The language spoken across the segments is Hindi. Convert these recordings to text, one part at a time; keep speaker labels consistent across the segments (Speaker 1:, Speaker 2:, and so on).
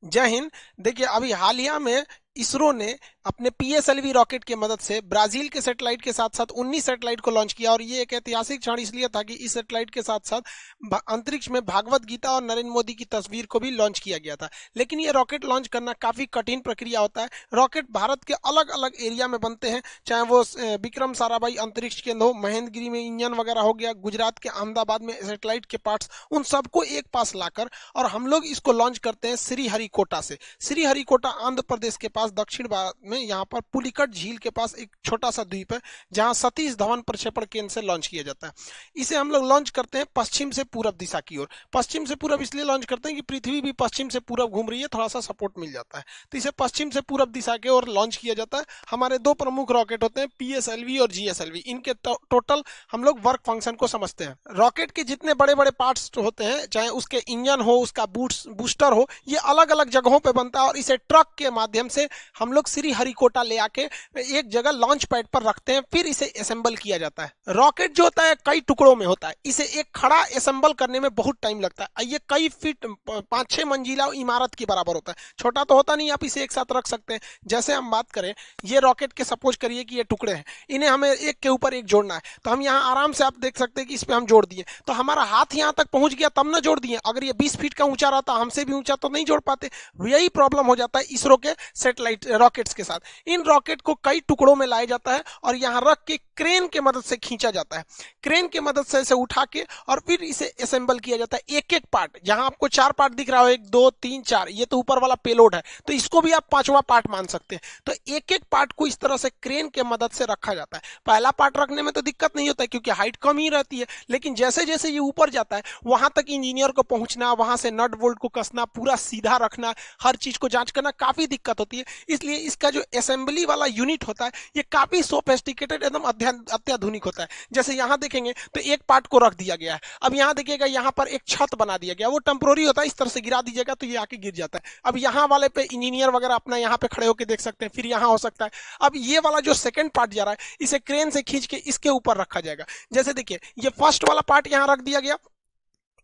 Speaker 1: जय हिंद। देखिए, अभी हालिया में इसरो ने अपने पीएसएलवी रॉकेट की मदद से ब्राजील के सैटेलाइट के साथ साथ 19 सैटेलाइट को लॉन्च किया। और ये एक ऐतिहासिक क्षण इसलिए था कि इस सैटेलाइट के साथ साथ अंतरिक्ष में भागवत गीता और नरेंद्र मोदी की तस्वीर को भी लॉन्च किया गया था। लेकिन ये रॉकेट लॉन्च करना काफी कठिन प्रक्रिया होता है। रॉकेट भारत के अलग अलग एरिया में बनते हैं, चाहे वो विक्रम साराभाई अंतरिक्ष केंद्र हो, महेंद्रगिरी में इंजन वगैरह हो गया, गुजरात के अहमदाबाद में सैटेलाइट के पार्ट्स, उन सबको एक पास लाकर और हम लोग इसको लॉन्च करते हैं श्रीहरिकोटा से। श्रीहरिकोटा आंध्र प्रदेश के पास दक्षिण भारत में, यहाँ पर पुलिकट झील के पास एक छोटा सा द्वीप है जहां सतीश धवन प्रक्षेपण केंद्र से लॉन्च किया जाता है। इसे हम लोग लॉन्च करते हैं पश्चिम से पूरब दिशा की ओर। पश्चिम से पूरब इसलिए लॉन्च करते हैं कि पृथ्वी भी पश्चिम से पूरब घूम रही है, थोड़ा सा सपोर्ट मिल जाता है, तो इसे पश्चिम से पूरब दिशा की ओर लॉन्च किया जाता है। हमारे दो प्रमुख रॉकेट होते हैं, पीएसएलवी और जीएसएलवी। इनके टोटल हम लोग वर्क फंक्शन को समझते हैं। रॉकेट के जितने बड़े बड़े पार्ट्स होते हैं, चाहे उसके इंजन हो, उसका बूस्टर हो, ये अलग अलग जगहों पे बनता है और इसे ट्रक के माध्यम से हम लोग श्रीहरिकोटा ले आके एक जगह लॉन्च पैड पर रखते हैं, फिर इसे असेंबल किया जाता है। रॉकेट जो होता है कई टुकड़ों में होता है, इसे एक खड़ा असेंबल करने में बहुत टाइम लगता है। ये कई फीट 5-6 मंजिला इमारत के बराबर होता है। छोटा तो होता नहीं, आप इसे एक साथ रख सकते हैं। जैसे हम बात करें, ये रॉकेट के सपोज करिए कि ये टुकड़े हैं, इन्हें हमें एक के ऊपर एक जोड़ना है, तो हम यहाँ आराम से आप देख सकते हैं कि इस पे हम जोड़ दिए, तो हमारा हाथ यहाँ तक पहुंच गया तब ना जोड़ दिए। अगर ये 20 फीट का ऊंचा रहता, हमसे भी ऊंचा, तो नहीं जोड़ पाते। यही प्रॉब्लम हो जाता है इसरो के सैटेलाइट रॉकेट्स के साथ। इन रॉकेट को कई टुकड़ों में लाया जाता है और यहाँ रख के क्रेन के मदद से खींचा जाता है। क्रेन के मदद से इसे उठा के और फिर इसे असेंबल किया जाता है। एक एक पार्ट, जहां आपको 4 पार्ट दिख रहा हो, 1 2 3 4, ये तो ऊपर वाला पेलोड है, तो इसको भी आप 5वां पार्ट मान सकते हैं। तो एक एक पार्ट को इस तरह से क्रेन के मदद से रखा जाता है। पहला पार्ट रखने में तो दिक्कत नहीं होता है क्योंकि हाइट कम ही रहती है, लेकिन जैसे जैसे ये ऊपर जाता है वहां तक इंजीनियर को पहुंचना, वहां से नट बोल्ट को कसना, पूरा सीधा रखना, हर चीज को जांच करना काफी दिक्कत होती है। इसलिए इसका जो असेंबली वाला यूनिट होता है ये काफी सोफिस्टिकेटेड, एकदम अत्याधुनिक होता है। जैसे यहाँ देखेंगे तो एक पार्ट को रख दिया गया है। अब यहाँ देखिएगा, यहाँ पर एक छत बना दिया गया, वो टेम्पोररी होता है, इस तरह से गिरा दीजिएगा तो ये आके गिर जाता है। अब यहाँ वाले पे इंजीनियर वगैरह अपना यहाँ पे खड़े होकर देख सकते हैं, फिर यहाँ हो सकता है। अब ये वाला जो सेकंड पार्ट जा रहा है, इसे क्रेन से खींच के इसके ऊपर रखा जाएगा। जैसे देखिए, ये फर्स्ट वाला पार्ट यहाँ रख दिया गया,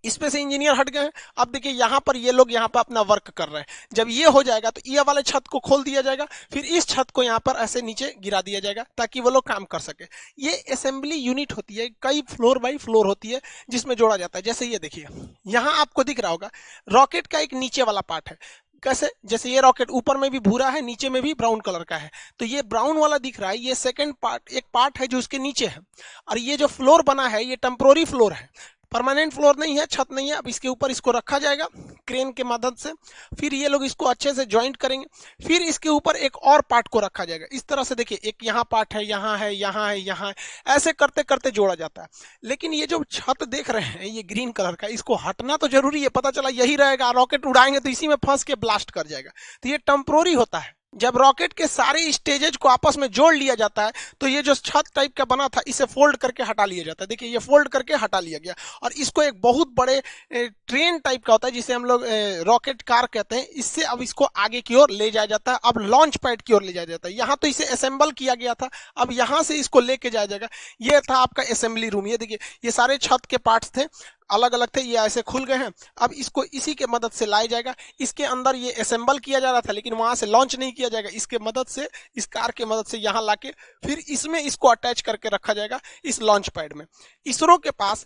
Speaker 1: इसमें से इंजीनियर हट गए। अब देखिए यहाँ पर ये लोग यहाँ पर अपना वर्क कर रहे हैं। जब ये हो जाएगा तो ये वाले छत को खोल दिया जाएगा, फिर इस छत को यहाँ पर ऐसे नीचे गिरा दिया जाएगा ताकि वो लोग काम कर सके। ये असेंबली यूनिट होती है, कई फ्लोर बाई फ्लोर होती है जिसमें जोड़ा जाता है। जैसे ये देखिए, यहाँ आपको दिख रहा होगा रॉकेट का एक नीचे वाला पार्ट है। कैसे? जैसे ये रॉकेट ऊपर में भी भूरा है, नीचे में भी ब्राउन कलर का है, तो ये ब्राउन वाला दिख रहा है, ये सेकंड पार्ट, एक पार्ट है जो उसके नीचे है। और ये जो फ्लोर बना है ये टेम्पोररी फ्लोर है, परमानेंट फ्लोर नहीं है, छत नहीं है। अब इसके ऊपर इसको रखा जाएगा क्रेन के मदद से, फिर ये लोग इसको अच्छे से ज्वाइंट करेंगे, फिर इसके ऊपर एक और पार्ट को रखा जाएगा। इस तरह से देखिए, एक यहाँ पार्ट है, यहाँ है, यहाँ है, यहाँ है, ऐसे करते करते जोड़ा जाता है। लेकिन ये जो छत देख रहे हैं ये ग्रीन कलर का, इसको हटना तो जरूरी है, पता चला यही रहेगा, रॉकेट उड़ाएंगे तो इसी में फंस के ब्लास्ट कर जाएगा, तो ये टेम्पोररी होता है। जब रॉकेट के सारे स्टेजेज को आपस में जोड़ लिया जाता है तो ये जो छत टाइप का बना था इसे फोल्ड करके हटा लिया जाता है। देखिए, ये फोल्ड करके हटा लिया गया और इसको एक बहुत बड़े ट्रेन टाइप का होता है जिसे हम लोग रॉकेट कार कहते हैं, इससे अब इसको आगे की ओर ले जाया जाता है। अब लॉन्च पैड की ओर ले जाया जाता है। यहाँ तो इसे असेंबल किया गया था, अब यहाँ से इसको लेके जाया जाएगा। ये था आपका असेंबली रूम। ये देखिए, ये सारे छत के पार्ट्स थे, अलग अलग थे, ये ऐसे खुल गए हैं। अब इसको इसी के मदद से लाया जाएगा। इसके अंदर ये असेंबल किया जा रहा था लेकिन वहां से लॉन्च नहीं किया जाएगा, इसके मदद से, इस कार के मदद से यहाँ लाके फिर इसमें इसको अटैच करके रखा जाएगा इस लॉन्च पैड में। इसरो के पास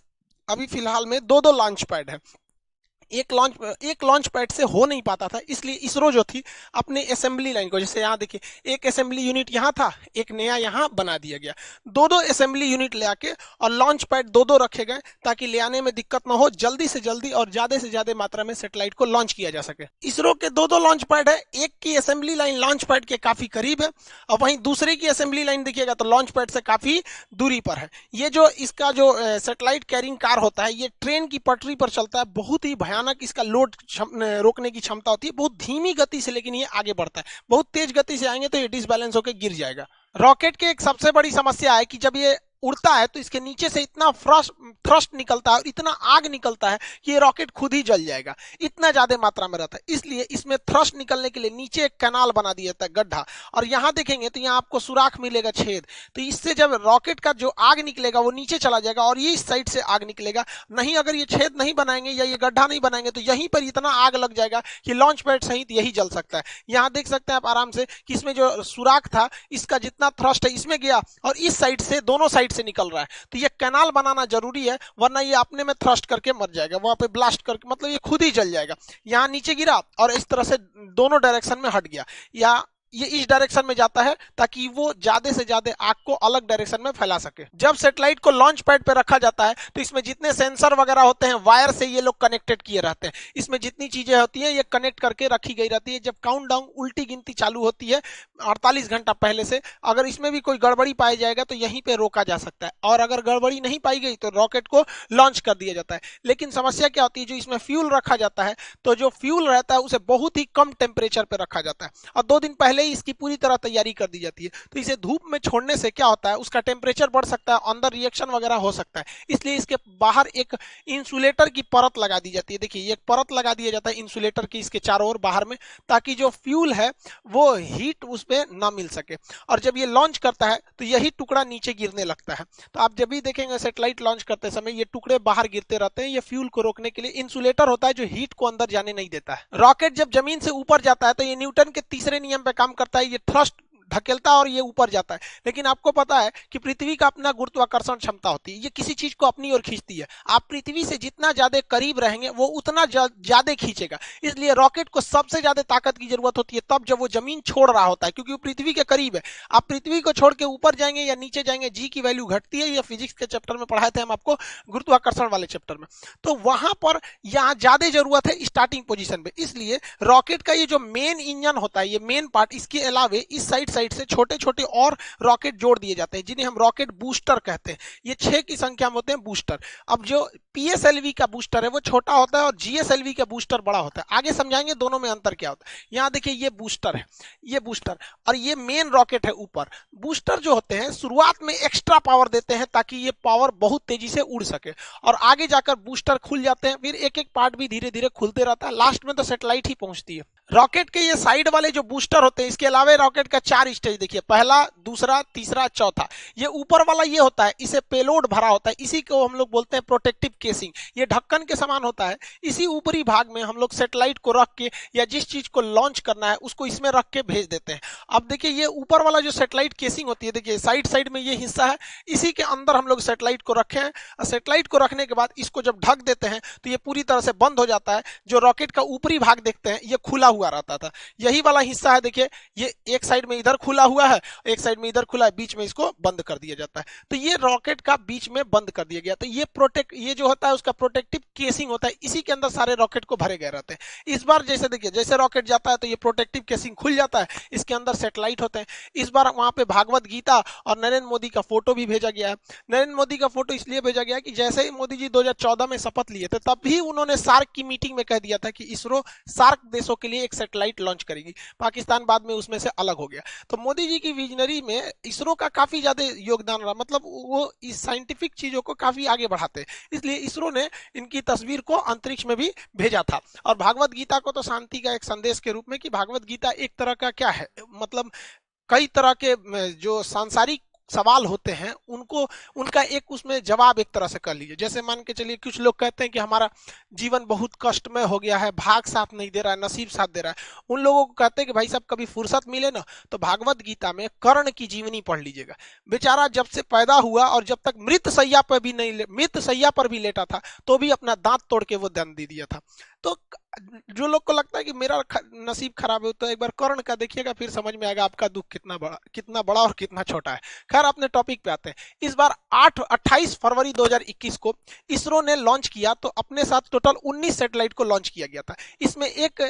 Speaker 1: अभी फिलहाल में 2-2 लॉन्च पैड है। एक लॉन्च पैड से हो नहीं पाता था, इसलिए इसरो जो थी अपने असेंबली लाइन को, जैसे यहाँ देखिए एक असेंबली यूनिट यहाँ था, एक नया यहाँ बना दिया गया, 2-2 असेंबली यूनिट ले आके और लॉन्च पैड 2-2 रखे गए ताकि ले आने में दिक्कत ना हो, जल्दी से जल्दी और ज्यादा से ज्यादा मात्रा में सैटेलाइट को लॉन्च किया जा सके। इसरो के 2-2 लॉन्च पैड है, एक की असेंबली लाइन लॉन्च पैड के काफी करीब है और वहीं दूसरे की असेंबली लाइन देखिएगा तो लॉन्च पैड से काफी दूरी पर है। ये जो इसका जो सैटेलाइट कैरिंग कार होता है ये ट्रेन की पटरी पर चलता है, बहुत ही भयानक इसका लोड रोकने की क्षमता होती है, बहुत धीमी गति से लेकिन ये आगे बढ़ता है। बहुत तेज गति से आएंगे तो ये डिसबैलेंस होकर गिर जाएगा। रॉकेट की एक सबसे बड़ी समस्या है कि जब ये उड़ता है तो इसके नीचे से इतना थ्रस्ट निकलता है और इतना आग निकलता है कि ये रॉकेट खुद ही जल जाएगा, इतना ज्यादा मात्रा में रहता है। इसलिए इसमें थ्रस्ट निकलने के लिए नीचे एक कैनाल बना दिया जाता है, गड्ढा, और यहां देखेंगे तो यहाँ आपको सुराख मिलेगा, छेद। तो इससे जब रॉकेट का जो आग निकलेगा वो नीचे चला जाएगा और ये इस साइड से आग निकलेगा। नहीं, अगर ये छेद नहीं बनाएंगे या ये गड्ढा नहीं बनाएंगे तो यहीं पर इतना आग लग जाएगा कि लॉन्च पैड सहित यही जल सकता है। यहाँ देख सकते हैं आप आराम से कि इसमें जो सुराख था इसका जितना थ्रस्ट है इसमें गया और इस साइड से, दोनों साइड से निकल रहा है। तो ये कैनाल बनाना जरूरी है, वरना ये अपने में थ्रस्ट करके मर जाएगा, वहां पे ब्लास्ट करके, मतलब ये खुद ही जल जाएगा। यहाँ नीचे गिरा और इस तरह से दोनों डायरेक्शन में हट गया, या ये इस डायरेक्शन में जाता है ताकि वो ज्यादा से ज्यादा आग को अलग डायरेक्शन में फैला सके। जब सैटेलाइट को लॉन्च पैड पे रखा जाता है तो इसमें जितने सेंसर वगैरह होते हैं वायर से ये लोग कनेक्टेड किए रहते हैं। इसमें जितनी चीजें होती हैं ये कनेक्ट करके रखी गई रहती है। जब काउंटडाउन, उल्टी गिनती चालू होती है 48 घंटा पहले से, अगर इसमें भी कोई गड़बड़ी पाई जाएगा तो यहीं पे रोका जा सकता है, और अगर गड़बड़ी नहीं पाई गई तो रॉकेट को लॉन्च कर दिया जाता है। लेकिन समस्या क्या होती है, जो इसमें फ्यूल रखा जाता है तो जो फ्यूल रहता है उसे बहुत ही कम टेम्परेचर पे रखा जाता है और 2 दिन पहले ही इसकी पूरी तरह तैयारी कर दी जाती है। तो इसे धूप में छोड़ने से क्या होता है, उसका टेम्परेचर बढ़ सकता है, अंदर रिएक्शन वगैरह हो सकता है। इसलिए इसके बाहर एक इंसुलेटर की परत लगा दी जाती है। देखिए, एक परत लगा दिया जाता है इंसुलेटर की इसके चारों ओर बाहर में, ताकि जो फ्यूल है वो हीट उस पर ना मिल सके। और जब ये लॉन्च करता है तो यही टुकड़ा नीचे गिरने लगता है। तो आप जब भी देखेंगे सैटेलाइट लॉन्च करते समय ये टुकड़े बाहर गिरते रहते हैं। ये फ्यूल को रोकने के लिए इंसुलेटर होता है जो हीट को अंदर जाने नहीं देता है। रॉकेट जब जमीन से ऊपर जाता है तो ये न्यूटन के तीसरे नियम पे काम करता है। ये थ्रस्ट धकेलता है और ये ऊपर जाता है। लेकिन आपको पता है कि पृथ्वी का अपना गुरुत्वाकर्षण क्षमता होती है, ये किसी चीज को अपनी ओर खींचती है। आप पृथ्वी से जितना ज्यादा करीब रहेंगे वो उतना ज्यादा खींचेगा। इसलिए रॉकेट को सबसे ज्यादा ताकत की जरूरत होती है तब जब वो जमीन छोड़ रहा होता है, क्योंकि वो पृथ्वी के करीब है। आप पृथ्वी को छोड़ के ऊपर जाएंगे या नीचे जाएंगे, जी की वैल्यू घटती है। ये फिजिक्स के चैप्टर में पढ़ाए थे हम आपको, गुरुत्वाकर्षण वाले चैप्टर में। तो वहां पर यहाँ ज्यादा जरूरत है स्टार्टिंग पोजीशन पे। इसलिए रॉकेट का ये जो मेन इंजन होता है, ये मेन पार्ट, इसके अलावे इस साइड से छोटे छोटे और रॉकेट जोड़ दिए जाते हैं जिन्हें हम रॉकेट बूस्टर कहते हैं। ये 6 की संख्या में होते हैं बूस्टर। अब जो पीएसएलवी का बूस्टर है वो छोटा होता है और जीएसएलवी का बूस्टर बड़ा होता है। आगे समझाएंगे दोनों में अंतर क्या होता है। यहाँ देखिए, ये बूस्टर है, ये बूस्टर, और ये मेन रॉकेट है ऊपर। बूस्टर जो होते हैं शुरुआत में एक्स्ट्रा पावर देते हैं ताकि ये पावर बहुत तेजी से उड़ सके, और आगे जाकर बूस्टर खुल जाते हैं। फिर एक एक पार्ट भी धीरे धीरे खुलते रहता है, लास्ट में तो सैटेलाइट ही पहुंचती है। रॉकेट के ये साइड वाले जो बूस्टर होते हैं, इसके अलावा रॉकेट का 4 स्टेज देखिए, पहला, दूसरा, तीसरा, चौथा। ये ऊपर वाला ये होता है, इसे पेलोड भरा होता है, इसी को हम लोग बोलते हैं प्रोटेक्टिव केसिंग। ये ढक्कन के समान होता है। इसी ऊपरी भाग में हम लोग सैटेलाइट को रख के या जिस चीज को लॉन्च करना है उसको इसमें रख के भेज देते हैं। अब देखिए, ये ऊपर वाला जो सैटेलाइट केसिंग होती है, देखिए साइड साइड में ये हिस्सा है, इसी के अंदर हम लोग सैटेलाइट को रखे हैं। सैटेलाइट को रखने के बाद इसको जब ढक देते हैं तो ये पूरी तरह से बंद हो जाता है। जो रॉकेट का ऊपरी भाग देखते हैं ये खुला हुआ रहता था, यही वाला हिस्सा है। देखिए, ये एक साइड में इधर खुला हुआ है, एक साइड में इधर खुला है, बीच में इसको बंद कर दिया जाता है। तो ये रॉकेट का बीच में बंद कर दिया गया। तो ये जो होता है उसका प्रोटेक्टिव केसिंग होता है, इसी के अंदर सारे रॉकेट को भरे गए रहते हैं। इस बार जैसे देखिए, जैसे रॉकेट जाता है तो ये प्रोटेक्टिव केसिंग खुल जाता है, इसके अंदर सैटेलाइट होते हैं। इस बार वहां पे भागवत गीता और नरेंद्र मोदी का फोटो भी भेजा गया है। नरेंद्र मोदी का फोटो इसलिए भेजा गया कि जैसे ही मोदी जी 2014 में शपथ लिए थे तब भी उन्होंने सार्क की मीटिंग में कह दिया था कि इसरो सार्क देशों के लिए एक सैटेलाइट लॉन्च करेगी। पाकिस्तान बाद में उसमें से अलग हो गया। तो मोदी जी की विजनरी में इसरो का काफी ज्यादा योगदान रहा, मतलब वो इस साइंटिफिक चीजों को काफी आगे बढ़ाते हैं। इसलिए इसरो ने इनकी तस्वीर को अंतरिक्ष में भी भेजा था। और भागवत गीता को तो शांति का एक संदेश के रूप में, कि भागवत गीता एक तरह का क्या है, मतलब कई तरह के जो सांसारिक सवाल होते हैं उनको, उनका एक उसमें जवाब एक तरह से कर लीजिए। जैसे मान के चलिए, कुछ लोग कहते हैं कि हमारा जीवन बहुत कष्टमय हो गया है, भाग साथ नहीं दे रहा है, नसीब साथ दे रहा है। उन लोगों को कहते हैं कि भाई साहब कभी फुर्सत मिले ना तो भागवत गीता में कर्ण की जीवनी पढ़ लीजिएगा। बेचारा जब से पैदा हुआ और जब तक मृत सैया पर भी लेटा था तो भी अपना दांत तोड़ के वो दंड दे दिया था। तो जो लोग को लगता है कि मेरा नसीब खराब है, तो एक बार कर्ण का देखिएगा, फिर समझ में आएगा आपका दुख कितना बड़ा और कितना छोटा है। खैर, अपने टॉपिक पे आते हैं। इस बार 28 फरवरी 2021 को इसरो ने लॉन्च किया, तो अपने साथ टोटल 19 सैटेलाइट को लॉन्च किया गया था। इसमें एक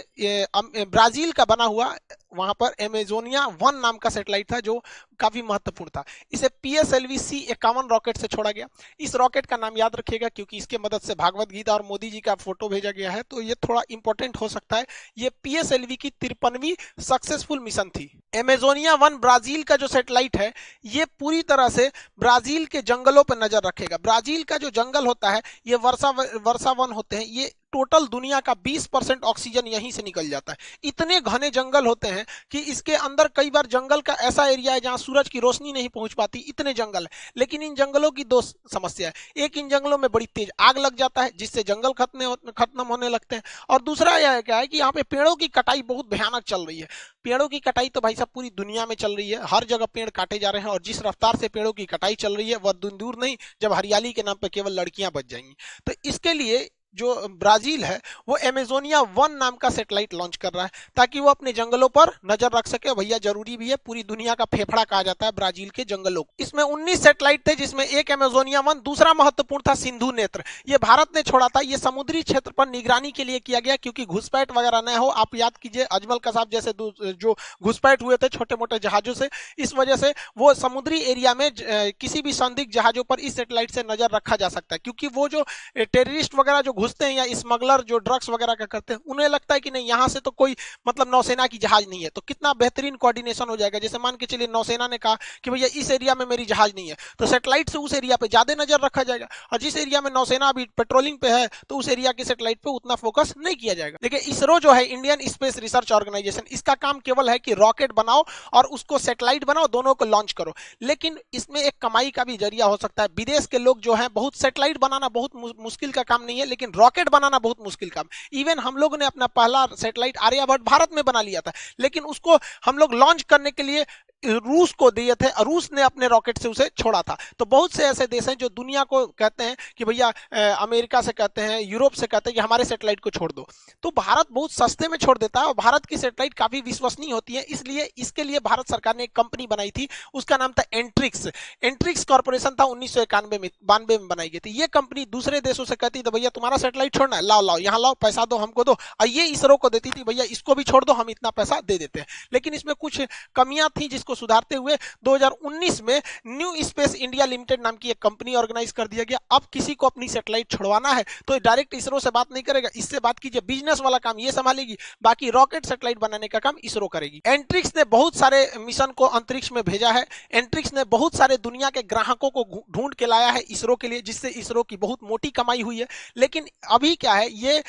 Speaker 1: ब्राजील का बना हुआ वहां पर एमेजोनिया 1 नाम का सैटेलाइट था जो काफी महत्वपूर्ण था। इसे PSLV C51 रॉकेट से छोड़ा गया। इस रॉकेट का नाम याद रखिएगा क्योंकि इसके मदद से भागवत गीता और मोदी जी का फोटो भेजा गया है, तो ये थोड़ा इंपॉर्टेंट हो सकता है। ये PSLV की 53वीं सक्सेसफुल मिशन थी। एमेजोनिया 1 ब्राजील का जो सैटेलाइट है ये पूरी तरह से ब्राजील के जंगलों पर नजर रखेगा। ब्राजील का जो जंगल होता है ये वर्षा वन होते हैं, ये टोटल दुनिया का 20% ऑक्सीजन यहीं से निकल जाता है। इतने घने जंगल होते हैं कि इसके अंदर कई बार जंगल का ऐसा एरिया है जहां सूरज की रोशनी नहीं पहुंच पाती, इतने जंगल है। लेकिन इन जंगलों की दो समस्या है। एक, इन जंगलों में बड़ी तेज आग लग जाता है जिससे जंगल खत्म होने लगते हैं, और दूसरा यह क्या है कि यहाँ पे पेड़ों की कटाई बहुत भयानक चल रही है। पेड़ों की कटाई तो भाई साहब पूरी दुनिया में चल रही है, हर जगह पेड़ काटे जा रहे हैं, और जिस रफ्तार से पेड़ों की कटाई चल रही है वह दूर नहीं जब हरियाली के नाम पर केवल लड़कियां बच जाएंगी। तो इसके लिए जो ब्राजील है वो एमेजोनिया 1 नाम का सैटेलाइट लॉन्च कर रहा है ताकि वो अपने जंगलों पर नजर रख सके। भैया जरूरी भी है, पूरी दुनिया का फेफड़ा कहा जाता है ब्राजील के जंगलों को। इसमें 19 सैटेलाइट थे जिसमें एक एमेजोनिया 1, दूसरा महत्वपूर्ण था सिंधु नेत्र। ये भारत ने छोड़ा था। ये समुद्री क्षेत्र पर निगरानी के लिए किया गया क्योंकि घुसपैठ वगैरह न हो। आप याद कीजिए अजमल कसाब जैसे जो घुसपैठ हुए थे छोटे मोटे जहाजों से, इस वजह से वो समुद्री एरिया में किसी भी संदिग्ध जहाजों पर इस सैटेलाइट से नजर रखा जा सकता है, क्योंकि वो जो टेररिस्ट वगैरह जो घुसते हैं या स्मगलर जो ड्रग्स वगैरह का करते हैं उन्हें लगता है कि नहीं यहां से तो कोई मतलब नौसेना की जहाज नहीं है, तो कितना बेहतरीन कोऑर्डिनेशन हो जाएगा। जैसे मान के चलिए नौसेना ने कहा कि भैया इस एरिया में मेरी जहाज नहीं है, तो सैटेलाइट से उस एरिया पे ज्यादा नजर रखा जाएगा, और जिस एरिया में नौसेना अभी पेट्रोलिंग पे है तो उस एरिया के सैटेलाइट पे उतना फोकस नहीं किया जाएगा। देखिए इसरो जो है इंडियन स्पेस रिसर्च ऑर्गेनाइजेशन, इसका काम केवल है कि रॉकेट बनाओ और उसको सैटेलाइट बनाओ, दोनों को लॉन्च करो। लेकिन इसमें एक कमाई का भी जरिया हो सकता है। विदेश के लोग जो है, बहुत सैटेलाइट बनाना बहुत मुश्किल का काम नहीं है, लेकिन रॉकेट बनाना बहुत मुश्किल काम। इवन हम लोग ने अपना पहला सैटेलाइट आर्यभट्ट भारत में बना लिया था, लेकिन उसको हम लोग लॉन्च करने के लिए रूस को दिए थे और रूस ने अपने रॉकेट से उसे छोड़ा था। तो बहुत से ऐसे देश हैं जो दुनिया को कहते हैं कि भैया अमेरिका से कहते हैं, यूरोप से कहते हैं कि हमारे सैटेलाइट को छोड़ दो, तो भारत बहुत सस्ते में छोड़ देता है और भारत की सैटेलाइट काफी विश्वसनीय होती है। इसलिए इसके लिए भारत सरकार ने एक कंपनी बनाई थी, उसका नाम था एंट्रिक्स। एंट्रिक्स कॉर्पोरेशन था, 1992 में बनाई गई थी। ये कंपनी दूसरे देशों से कहती थी भैया तुम्हारा सैटेलाइट छोड़ना है, लाओ यहाँ लाओ, पैसा दो हमको दो, और ये इसरो को देती थी भैया इसको भी छोड़ दो, हम इतना पैसा दे देते हैं। लेकिन इसमें कुछ कमियां थी जिसको सुधारते हुए 2019 में न्यू स्पेस इंडिया लिमिटेड नाम की एक कंपनी ऑर्गेनाइज कर दिया गया। अब किसी को अपनी सैटेलाइट छोड़वाना है तो डायरेक्ट इसरो से बात नहीं करेगा, इससे बात कीजिए, बिजनेस वाला काम ये संभालेगी, बाकी रॉकेट सैटेलाइट बनाने का काम इसरो करेगी। एंट्रिक्स ने बहुत सारे मिशन को अंतरिक्ष में भेजा है। एंट्रिक्स ने बहुत सारे दुनिया के ग्राहकों को ढूंढ के लाया है इसरो के लिए, जिससे इसरो की बहुत मोटी कमाई हुई है। लेकिन अभी क्या है, ये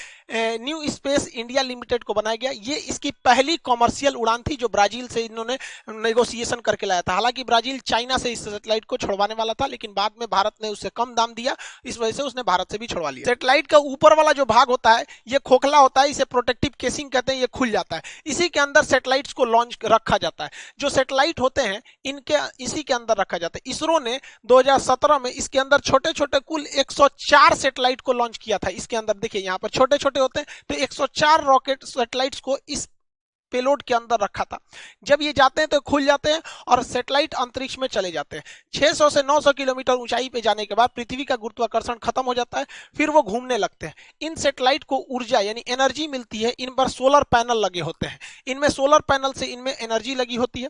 Speaker 1: न्यू स्पेस इंडिया लिमिटेड को बनाया गया। ये इसकी पहली कॉमर्शियल उड़ान थी जो ब्राजील से इन्होंने नेगोशिएशन करके लाया था। हालांकि ब्राजील चाइना से इस सैटेलाइट को छुड़वाने वाला था, लेकिन बाद में भारत ने उससे कम दाम दिया, इस वजह से उसने भारत से भी छुड़वा लिया। सैटेलाइट का ऊपर वाला जो भाग होता है ये खोखला होता है, इसे प्रोटेक्टिव केसिंग कहते हैं, ये खुल जाता है। इसी के अंदर सैटेलाइट्स को लॉन्च रखा जाता है। जो सैटेलाइट होते हैं इनके इसी के अंदर रखा जाता है। इसरो ने 2017 में इसके अंदर छोटे छोटे कुल 104 सैटेलाइट को लॉन्च किया था। इसके अंदर देखिए यहाँ पर छोटे छोटे होते हैं, तो 104 रॉकेट सैटेलाइट्स को इस पेलोड के अंदर रखा था। जब ये जाते हैं तो खुल जाते हैं और सैटेलाइट अंतरिक्ष में चले जाते हैं। 600 से 900 किलोमीटर ऊंचाई पे जाने के बाद पृथ्वी का गुरुत्वाकर्षण खत्म हो जाता है, फिर वो घूमने लगते हैं। इन सैटेलाइट को ऊर्जा यानी एनर्जी मिलती है, इन पर सोलर पैनल लगे होते हैं। इनमें सोलर पैनल से इनमें एनर्जी लगी होती है,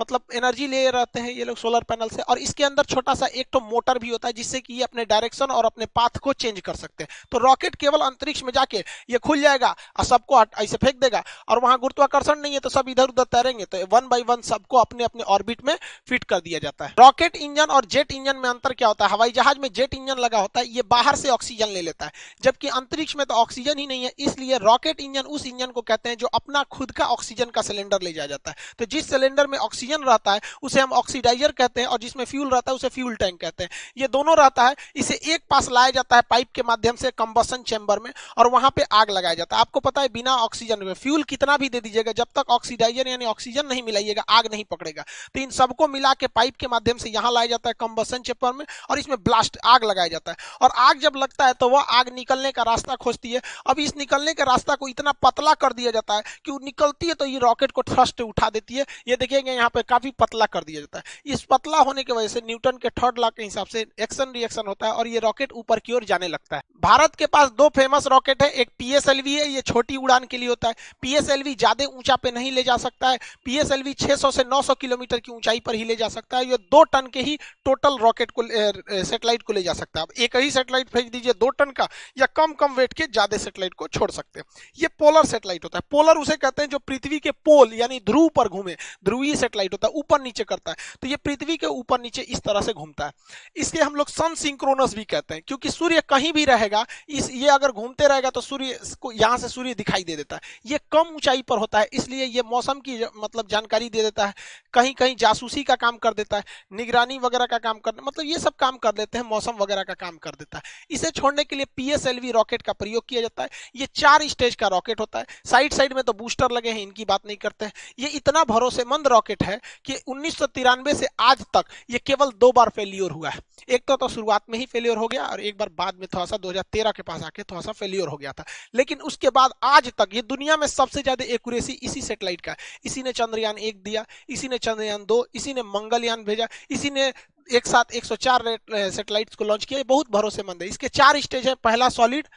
Speaker 1: मतलब एनर्जी ले रहते हैं ये लोग सोलर पैनल से। और इसके अंदर छोटा सा एक तो मोटर भी होता है जिससे कि ये अपने डायरेक्शन और अपने पाथ को चेंज कर सकते हैं। तो रॉकेट केवल अंतरिक्ष में जाके ये खुल जाएगा और सबको ऐसे फेंक देगा, और वहां गुरुत्वाकर्षण नहीं है तो सब इधर उधर तैरेंगे, तो 1 बाय 1 सबको अपने अपने ऑर्बिट में फिट कर दिया जाता है। रॉकेट इंजन और जेट इंजन में अंतर क्या होता है? हवाई जहाज में जेट इंजन लगा होता है, ये बाहर से ऑक्सीजन ले लेता है, जबकि अंतरिक्ष में तो ऑक्सीजन ही नहीं है। इसलिए रॉकेट इंजन उस इंजन को कहते हैं जो अपना खुद का ऑक्सीजन का सिलेंडर ले जाया जाता है। तो जिस सिलेंडर में ऑक्सीजन रहता है उसे हम ऑक्सीडाइजर कहते हैं, और जिसमें फ्यूल रहता है उसे फ्यूल टैंक कहते हैं। ये दोनों रहता है, इसे एक पास लाया जाता है पाइप के माध्यम से कंबशन चैम्बर में, और वहां पे आग लगाया जाता है। आपको पता है बिना ऑक्सीजन में फ्यूल कितना भी दे दीजिएगा, जब तक ऑक्सीडाइजर यानी ऑक्सीजन नहीं मिलाइएगा आग नहीं पकड़ेगा। तो इन सबको मिला के पाइप के माध्यम से यहां लाया जाता है कंबशन चैम्बर में, और इसमें ब्लास्ट आग लगाया जाता है। और आग जब लगता है तो वह आग निकलने का रास्ता खोजती है। अब इस निकलने के रास्ता को इतना पतला कर दिया जाता है कि वो निकलती है तो ये रॉकेट को थ्रस्ट उठा देती है। ये देखिएगा यहाँ पे काफी पतला कर दिया जाता है। इस पतला होने की वजह से न्यूटन के थर्ड लॉ के हिसाब से एक्शन रिएक्शन होता है और ये रॉकेट ऊपर की ओर जाने लगता है। भारत के पास दो फेमस रॉकेट है, एक PSLV है, ये छोटी उड़ान के लिए होता है। PSLV ज्यादा ऊंचा पे नहीं ले जा सकता है। पीएसएलवी 600 से 900 किलोमीटर की ऊंचाई पर ही ले जा सकता है। ये 2 टन के ही टोटल रॉकेट को सैटेलाइट को ले जा सकता है। अब एक ही सैटेलाइट भेज दीजिए 2 टन का, या कम कम वेट के ज्यादा सैटेलाइट को छोड़ सकते हैं। ये पोलर सैटेलाइट होता है। पोलर उसे कहते हैं जो पृथ्वी के पोल यानी ध्रुव पर घूमे, ध्रुवीय सैटेलाइट होता है, ऊपर नीचे करता है। तो ये पृथ्वी के ऊपर नीचे इस तरह से घूमता है। इसके हम लोग सन सिंक्रोनस भी कहते हैं, क्योंकि सूर्य कहीं भी रहेगा, ये अगर घूमते रहेगा तो सूर्य को यहाँ से सूर्य दिखाई दे देता है। ये कम ऊंचाई पर होता है, इसलिए ये मौसम की मतलब जानकारी दे देता है, कहीं कहीं जासूसी का काम कर देता है, निगरानी वगैरह का काम कर, मतलब ये सब काम कर देते हैं, मौसम वगैरह का काम कर देता है। इसे छोड़ने के लिए पीएसएलवी रॉकेट का प्रयोग किया जाता है। ये 4 स्टेज का रॉकेट होता है। साइड साइड में तो बूस्टर लगे हैं, इनकी बात नहीं करते हैं। ये इतना भरोसेमंद रॉकेट है कि 1993 से आज तक ये केवल 2 बार फेलियर हुआ है। एक तो शुरुआत में ही फेलियर हो गया, और एक बार बाद में थोड़ा सा 2013 के पास आके थोड़ा सा फेलियर हो गया था। लेकिन उसके बाद आज तक ये दुनिया में सबसे ज्यादा एक्यूरेसी इसी सैटेलाइट का है। इसी ने चंद्रयान 1 दिया, इसी ने चंद्रयान 2, इसी ने मंगलयान भेजा, इसी ने एक साथ 104 सैटेलाइट्स को लॉन्च किया। बहुत भरोसेमंद है। इसके 4 स्टेज है, पहला सॉलिड,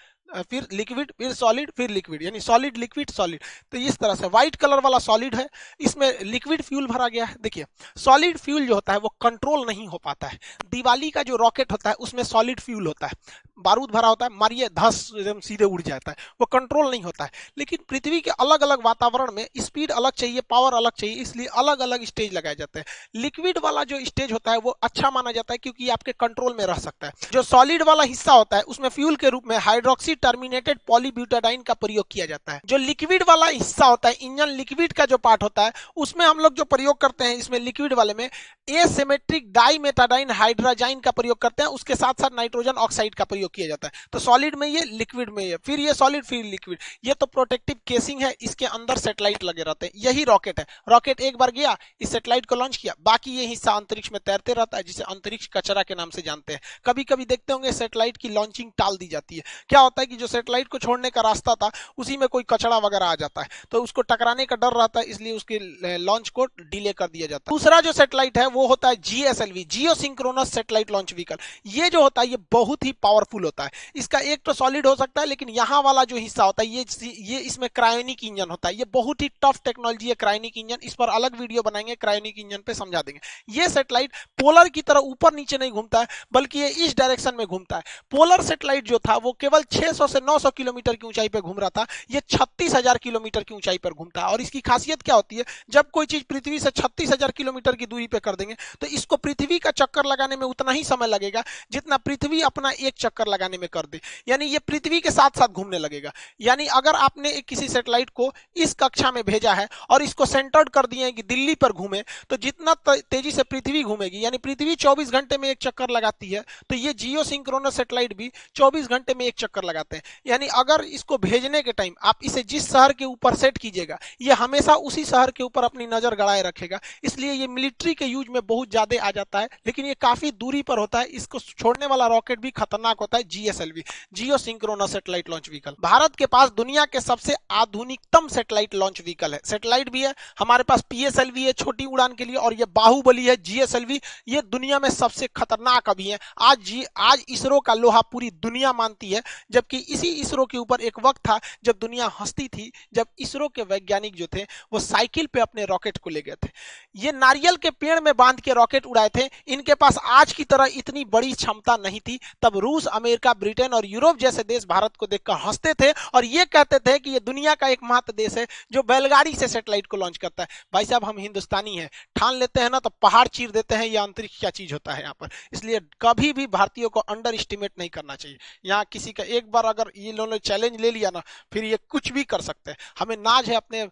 Speaker 1: फिर लिक्विड, फिर सॉलिड, फिर लिक्विड, यानी सॉलिड लिक्विड सॉलिड। तो इस तरह से व्हाइट कलर वाला सॉलिड है, इसमें लिक्विड फ्यूल भरा गया है। देखिए सॉलिड फ्यूल जो होता है वो कंट्रोल नहीं हो पाता है। दिवाली का जो रॉकेट होता है उसमें सॉलिड फ्यूल होता है, बारूद भरा होता है, मारिए धस एकदम सीधे उड़ जाता है, वो कंट्रोल नहीं होता है। लेकिन पृथ्वी के अलग अलग वातावरण में स्पीड अलग चाहिए, पावर अलग चाहिए, इसलिए अलग अलग स्टेज लगाए जाते हैं। लिक्विड वाला जो स्टेज होता है वो अच्छा माना जाता है, क्योंकि आपके कंट्रोल में रह सकता है। जो सॉलिड वाला हिस्सा होता है उसमें फ्यूल के रूप में हाइड्रोक्सी टर्मिनेटेड पॉलीब्यूटाडाइन का प्रयोग किया जाता है। जो लिक्विड वाला हिस्सा होता है, इंजन लिक्विड का जो पार्ट होता है, उसमें हम लोग जो प्रयोग करते हैं, इसमें लिक्विड वाले में एसिमेट्रिक डाइमेटाडाइन हाइड्रोजाइन का प्रयोग करते हैं, उसके साथ साथ नाइट्रोजन ऑक्साइड का प्रयोग किया जाता है। तो सॉलिड में ये, लिक्विड में ये, फिर ये सॉलिड, फिर लिक्विड। ये तो प्रोटेक्टिव केसिंग है, इसके अंदर सैटेलाइट लगे रहते हैं। यही रॉकेट है। रॉकेट एक बार गया, इस सैटेलाइट को लॉन्च किया, बाकी ये हिस्सा अंतरिक्ष में तैरते रहता है, जिसे अंतरिक्ष कचरा के नाम से जानते हैं। कभी कभी देखते होंगे सैटेलाइट की लॉन्चिंग टाल दी जाती है। क्या होता है कि जो सैटेलाइट को छोड़ने का रास्ता था उसी में कोई कचरा वगैरह आ जाता है, तो उसको टकराने का डर रहता है, इसलिए उसके लॉन्च को डिले कर दिया जाता है। दूसरा जो सैटेलाइट है वो होता है GSLV, geo synchronous satellite launch vehicle. ये जो होता है ये बहुत ही पावरफुल होता है। इसका एक तो सॉलिड हो सकता है, लेकिन यहाँ वाला जो हिस्सा होता है ये इसमें क्रायोनिक इंजन होता है। ये बहुत ही टफ टेक्नोलॉजी है क्रायोनिक इंजन, इस पर अलग वीडियो बनाएंगे, क्रायोनिक इंजन पे समझा देंगे। ये सैटेलाइट पोलर की तरह ऊपर नीचे नहीं घूमता है, बल्कि ये इस डायरेक्शन में घूमता है। पोलर सैटेलाइट जो था वो केवल 600 से 900 किलोमीटर की ऊंचाई पर घूम रहा था, ये 36,000 किलोमीटर की ऊंचाई पर घूमता है। और इसकी खासियत क्या होती है, जब कोई चीज पृथ्वी से 36,000 किलोमीटर की दूरी पे कर देंगे तो इसको पृथ्वी का चक्कर लगाने में उतना ही समय लगेगा जितना पृथ्वी अपना एक चक्कर लगाने में कर दे, यानी ये पृथ्वी के साथ साथ घूमने लगेगा। यानी अगर आपने एक किसी सैटेलाइट को इस कक्षा में भेजा है और इसको सेंटर्ड कर दिए कि दिल्ली पर घूमे, तो जितना तेजी से पृथ्वी घूमेगी, यानी पृथ्वी 24 घंटे में एक चक्कर लगाती है, तो ये जियो सिंक्रोनस सैटेलाइट भी 24 घंटे में एक चक्कर लगाते हैं। यानी अगर इसको भेजने के टाइम आप इसे जिस शहर के ऊपर सेट कीजिएगा, ये हमेशा उसी शहर के ऊपर अपनी नजर गड़ाए रखेगा। इसलिए ये मिलिट्री के यूज में बहुत ज्यादा आ जाता है, लेकिन ये काफी दूरी पर होता है। इसको छोड़ने वाला रॉकेट भी खतरनाक होता है, GSLV, geo synchronous satellite launch vehicle. Bharat के पास दुनिया के सबसे आधुनिकतम सैटेलाइट लॉन्च व्हीकल है। सैटेलाइट भी है हमारे पास, पीएसएलवी है छोटी उड़ान के लिए, और ये बाहुबली है जीएसएलवी, ये दुनिया में सबसे खतरनाक अभी है। आज इसरो का लोहा पूरी दुनिया मानती है, जबकि इसी इसरो के ऊपर एक वक्त था जब दुनिया हंसती थी, जब इसरो के वैज्ञानिक जो थे वो साइकिल पे अपने रॉकेट को ले गए थे। ये नारियल के पेड़ में बांध के रॉकेट उड़ाए थे। इनके पास आज की तरह इतनी बड़ी क्षमता नहीं थी। तब रूस, अमेरिका, ब्रिटेन और यूरोप जैसे देश भारत को देखकर हंसते थे और ये कहते थे कि ये दुनिया का एकमात्र देश है जो बैलगाड़ी से सैटेलाइट को लॉन्च करता है। भाई साहब, हम हिंदुस्तानी हैं, ठान लेते हैं ना तो पहाड़ चीर देते हैं। ये अंतरिक्ष क्या चीज होता है यहाँ पर, इसलिए कभी भी भारतीयों को अंडर एस्टिमेट नहीं करना चाहिए। यहाँ किसी का एक बार अगर ये लोगों चैलेंज ले लिया ना, फिर ये कुछ भी कर सकते हैं। हमें नाज है अपने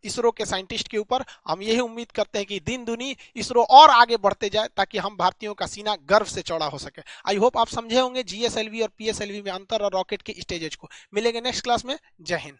Speaker 1: इसरो के साइंटिस्ट के ऊपर। हम यही उम्मीद करते हैं कि दिन दुनी इसरो और आगे बढ़ते जाए, ताकि हम भारतीयों का सीना गर्व से चौड़ा हो सके। आई होप आप समझे होंगे जीएसएलवी और पीएसएलवी में अंतर और रॉकेट के स्टेजेस को। मिलेंगे नेक्स्ट क्लास में। जय हिंद।